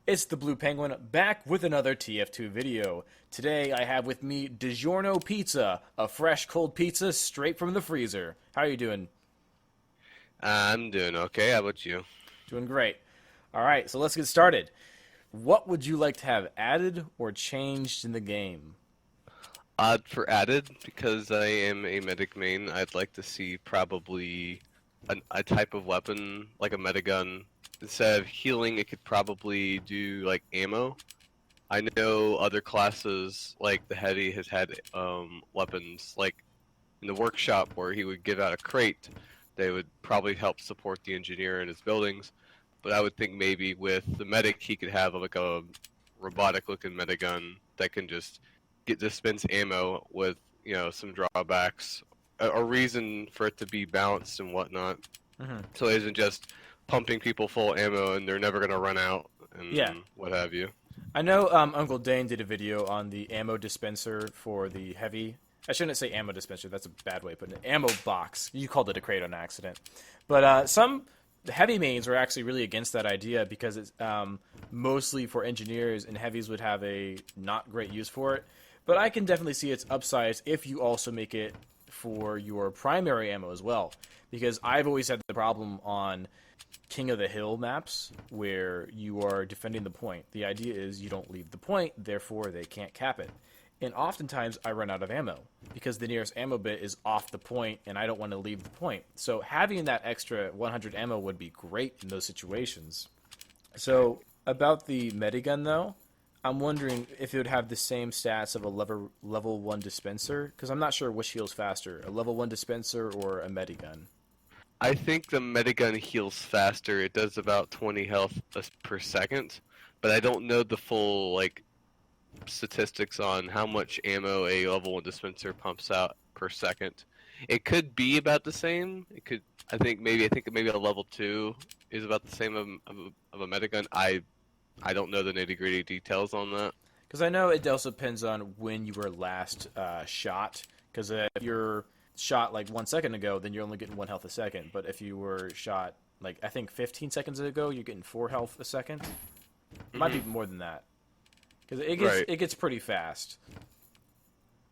It's the Blue Penguin back with another TF2 video. Today I have with me Digiorno Pizza, a fresh cold pizza straight from the freezer. How are you doing? I'm doing okay. How about you? Doing great. All right, so let's get started. What would you like to have added or changed in the game? Odd for added, because I am a medic main, I'd like to see probably a type of weapon, like a medigun. Instead of healing, it could probably do like ammo. I know other classes, like the heavy, has had weapons, like in the workshop where he would give out a crate. They would probably help support the engineer in his buildings. But I would think maybe with the medic, he could have like a robotic-looking medigun that can just dispense ammo with some drawbacks, a reason for it to be balanced and whatnot. Hmm. So it isn't just pumping people full of ammo and they're never gonna run out Yeah, and what have you. I know Uncle Dane did a video on the ammo dispenser for the heavy. I shouldn't say ammo dispenser. That's a bad way of putting it. Ammo box. You called it a crate on accident. But some heavy mains were actually really against that idea because it's mostly for engineers, and heavies would have a not great use for it. But I can definitely see its upsides if you also make it for your primary ammo as well. Because I've always had the problem on King of the Hill maps where you are defending the point. The idea is you don't leave the point, therefore they can't cap it. And oftentimes I run out of ammo because the nearest ammo bit is off the point and I don't want to leave the point. So having that extra 100 ammo would be great in those situations. So about the medigun though, I'm wondering if it would have the same stats of a level 1 dispenser because I'm not sure which heals faster, a level 1 dispenser or a medigun. I think the medigun heals faster. It does about 20 health per second, but I don't know the full statistics on how much ammo a level 1 dispenser pumps out per second. It could be about the same. It could. I think maybe a level 2 is about the same of a medigun. I don't know the nitty gritty details on that. Because I know it also depends on when you were last shot. Because if you're shot like 1 second ago, then you're only getting 1 health a second. But if you were shot like I think 15 seconds ago, you're getting 4 health a second. It might be Hmm. more than that. Because it gets Right. it gets pretty fast.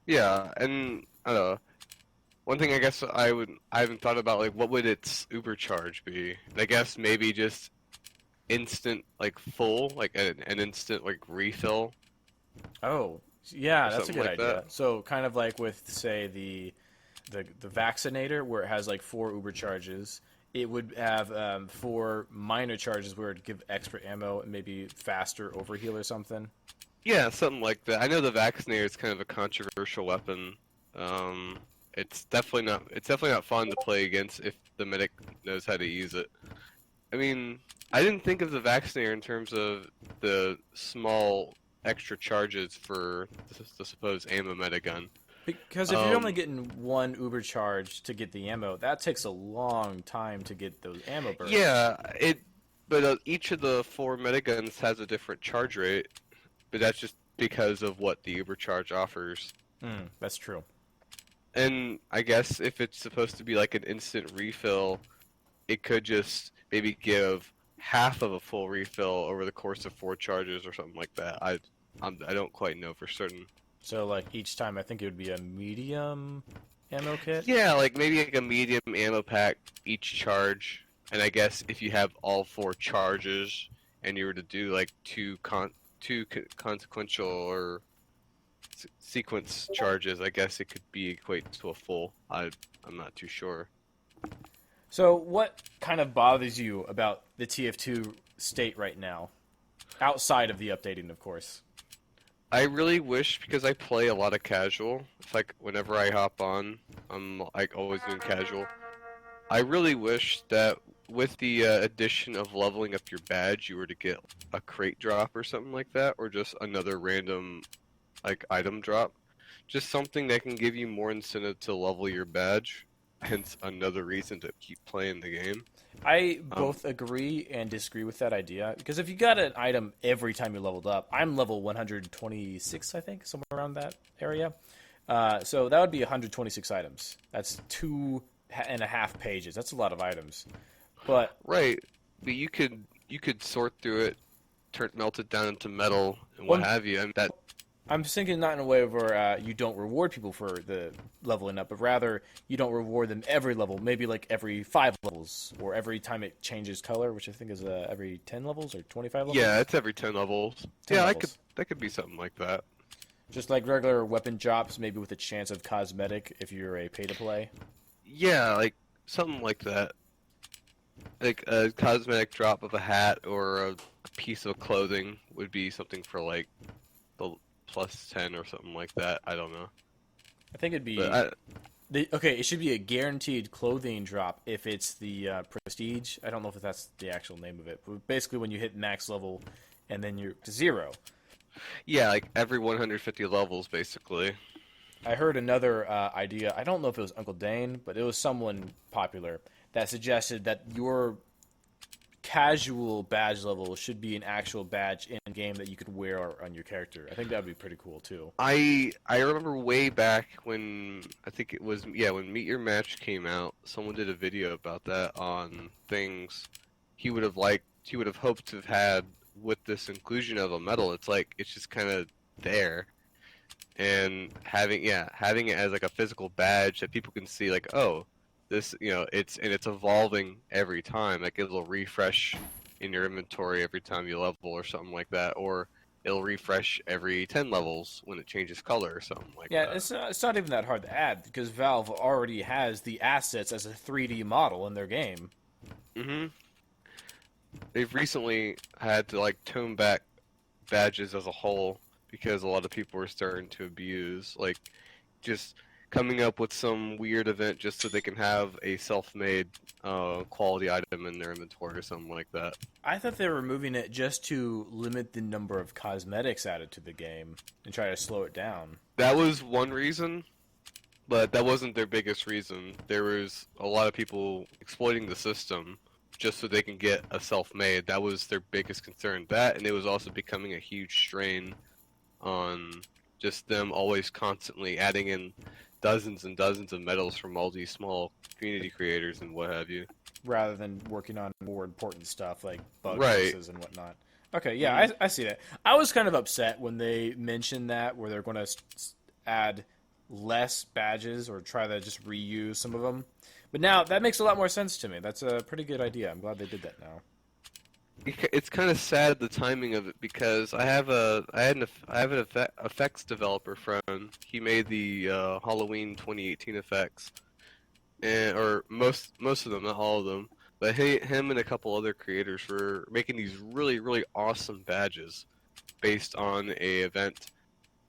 Yeah, and I don't know. One thing I guess I haven't thought about, like, what would its Uber charge be? And I guess maybe just instant, like, full, like an instant, like, refill Oh, yeah, or that's a something good like idea. that. So kind of like with say the vaccinator where it has like 4 Uber charges. It would have 4 minor charges where it'd give extra ammo and maybe faster overheal or something. Yeah, something like that. I know the Vaccinator is kind of a controversial weapon. Um, it's definitely not fun to play against if the medic knows how to use it. I mean, I didn't think of the Vaccinator in terms of the small extra charges for the supposed ammo medigun. Because if you're only Um, getting 1 Uber charge to get the ammo, that takes a long time to get those ammo bursts. yeah, but each of the four mediguns has a different charge rate, but that's just because of what the Ubercharge offers. That's true. And I guess if it's supposed to be like an instant refill, it could just maybe give half of a full refill over the course of four charges or something like that. I don't quite know for certain. So like each time, I think it would be a medium ammo kit. Yeah, like maybe like a medium ammo pack each charge, and I guess if you have all four charges and you were to do like consequential or sequence charges, I guess it could be equate to a full. I'm not too sure. So what kind of bothers you about the TF2 state right now, outside of the updating, of course? I really wish, because I play a lot of casual. It's like whenever I hop on, I'm like always doing casual. I really wish that with the addition of leveling up your badge, you were to get a crate drop or something like that, or just another random like item drop. Just something that can give you more incentive to level your badge, hence another reason to keep playing the game. I Um, both agree and disagree with that idea because if you got an item every time you leveled up, I'm level 126, I think, somewhere around that area. So that would be 126 items. That's 2.5 pages. That's a lot of items. But right, but you could sort through it melted down into metal and Well, what have you. I mean, that I'm thinking not in a way where you don't reward people for the leveling up, but rather you don't reward them every level, maybe like every 5 levels, or every time it changes color, which I think is every 10 levels or 25 levels. yeah, it's every 10 levels. 10 Yeah, levels. that could be something like that. Just like regular weapon drops, maybe with a chance of cosmetic if you're a pay-to-play. Yeah, like something like that. Like a cosmetic drop of a hat or a piece of clothing would be something for like the plus 10 or something like that. I don't know. I think it'd be But okay. It should be a guaranteed clothing drop if it's the prestige. I don't know if that's the actual name of it, but basically when you hit max level, and then you're to 0. yeah, like every 150 levels basically. I heard another idea. I don't know if it was Uncle Dane, but it was someone popular that suggested that your casual badge level should be an actual badge in game that you could wear on your character. I think that would be pretty cool too. I remember way back when I think it was when Meet Your Match came out, someone did a video about that on things he would have hoped to have had with this inclusion of a medal. It's like it's just kind of there, and having it as like a physical badge that people can see, like, oh, this, it's evolving every time. Like it'll refresh in your inventory every time you level or something like that, or it'll refresh every 10 levels when it changes color or something like that. Yeah, it's not even that hard to add because Valve already has the assets as a 3D model in their game. Mm-hmm. They've recently had to like tone back badges as a whole because a lot of people were starting to abuse, like, just coming up with some weird event just so they can have a self-made quality item in their inventory or something like that. I thought they were removing it just to limit the number of cosmetics added to the game and try to slow it down. That was one reason, but that wasn't their biggest reason. There was a lot of people exploiting the system just so they can get a self-made. That was their biggest concern. That, and it was also becoming a huge strain on just them always constantly adding in dozens and dozens of medals from all these small community creators and what have you. Rather than working on more important stuff like bug Right. fixes and whatnot. Okay, yeah, I see that. I was kind of upset when they mentioned that, where they're going to add less badges or try to just reuse some of them. But now that makes a lot more sense to me. That's a pretty good idea. I'm glad they did that now. It's kind of sad, the timing of it, because I have an effects developer friend. He made the Halloween 2018 effects, or most of them, not all of them. But him and a couple other creators were making these really, really awesome badges based on a event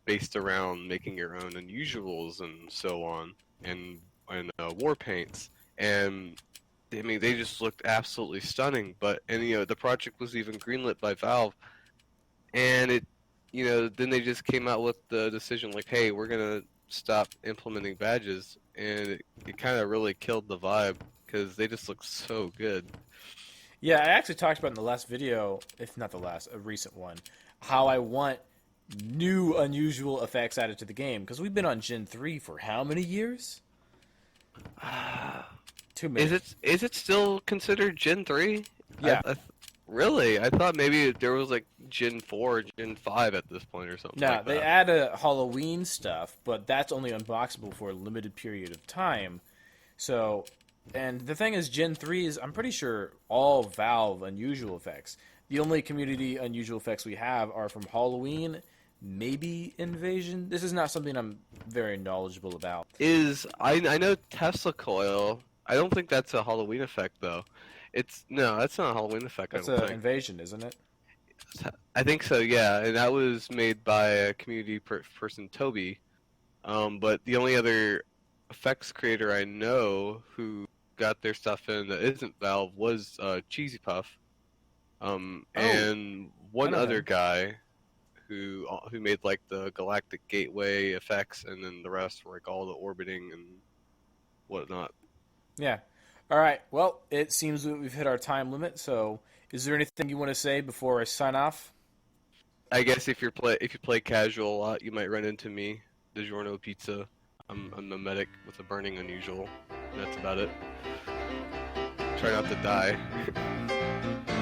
based around making your own unusuals and so on, and war paints. And I mean, they just looked absolutely stunning. But the project was even greenlit by Valve, and then they just came out with the decision like, hey, we're gonna stop implementing badges, and it kind of really killed the vibe because they just look so good. Yeah, I actually talked about in the last video, if not the last, a recent one, how I want new unusual effects added to the game, because we've been on Gen 3 for how many years? Too many. Is it still considered Gen 3? Yeah. Really? I thought maybe there was like Gen 4 or Gen 5 at this point or something No, like they that. add a Halloween stuff, but that's only unboxable for a limited period of time. So, and the thing is, Gen 3 is, I'm pretty sure, all Valve unusual effects. The only community unusual effects we have are from Halloween, maybe Invasion. This is not something I'm very knowledgeable about. I know Tesla coil. I don't think that's a Halloween effect though. No, that's not a Halloween effect. That's I don't an think. Invasion, isn't it? I think so. Yeah, and that was made by a community person, Toby. But the only other effects creator I know who got their stuff in that isn't Valve was Cheesy Puff. And one know other him. guy who made like the Galactic Gateway effects, and then the rest were like all the orbiting and whatnot. Yeah. All right. Well, it seems that we've hit our time limit. So, is there anything you want to say before I sign off? I guess if you play casual a lot, you might run into me, Digiorno Pizza. I'm a medic with a burning unusual. And that's about it. Try not to die.